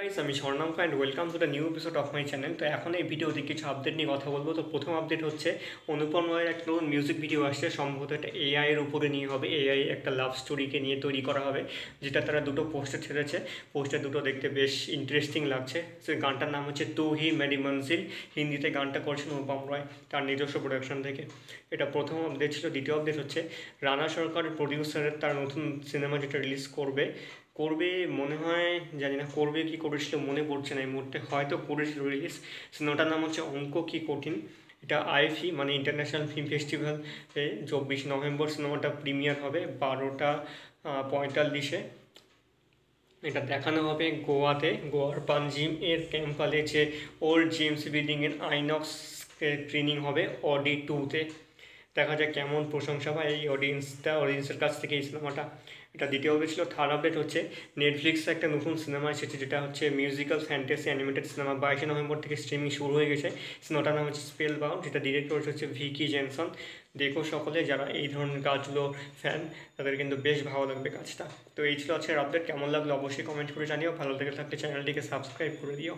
Guys, আমি Swarnanka and welcome to the new episode of my channel. তো এখন এই ভিডিওতে কিছু আপডেট নিয়ে কথা বলবো। তো প্রথম আপডেট হচ্ছে অনুপম রয়ের একটা নতুন মিউজিক ভিডিও আসছে, সম্ভবত একটা এআই এর উপরে নিয়ে হবে। এআই একটা লাভ স্টোরিকে নিয়ে তৈরি করা হবে, যেটা তারা দুটো পোস্টার ছেড়েছে। পোস্টার দুটো দেখতে বেশ ইন্টারেস্টিং লাগছে। সে গানটার নাম হচ্ছে তু হি মেরি মঞ্জিল। হিন্দিতে গানটা করছেন অনুপম রয় তার নিজস্ব প্রোডাকশন থেকে। এটা প্রথম আপডেট ছিল। দ্বিতীয় আপডেট হচ্ছে রানা সরকারের প্রডিউসারের তার নতুন সিনেমা যেটা রিলিজ করবে করবে মনে হয়, জানি না করবে কি করেছিল মনে পড়ছে না এই মুহূর্তে, হয়তো করেছিল রিলিজ। সিনেমাটার নাম হচ্ছে অঙ্ক কি কঠিন। এটা আইএফি মানে ইন্টারন্যাশনাল ফিল্ম ফেস্টিভ্যাল 24 নভেম্বর সিনেমাটা প্রিমিয়ার হবে 12:45-এ। এটা দেখানো হবে গোয়াতে, গোয়ার পানজিম এর ক্যাম্পালে যে ওল্ড জেমস বিল্ডিং এর আইনক্স স্ক্রিনিং হবে অডি 2-তে। দেখা যায় কেমন প্রশংসা পায় এই অডিয়েন্সের কাছ থেকে এই সিনেমাটা। এটা দ্বিতীয় আপডেট ছিল। থার্ড আপডেট হচ্ছে নেটফ্লিক্সে একটা নতুন সিনেমা এসেছে, যেটা হচ্ছে musical fantasy animated cinema. 22 November থেকে স্ট্রিমিং শুরু হয়ে গেছে। সিনেমাটার নাম হচ্ছে স্পেল বাউন্ড, যেটা ডিরেক্টর হচ্ছে ভিকি জেনসন। দেখো সকলে, যারা এই ধরনের কাজগুলো ফ্যান, তাদের কিন্তু বেশ ভালো লাগবে কাজটা। তো এই ছিল আজকের আপডেট। কেমন লাগলো অবশ্যই কমেন্ট করে জানিও। ভালো লেগে থাকলে চ্যানেলটিকে সাবস্ক্রাইব করে দিও।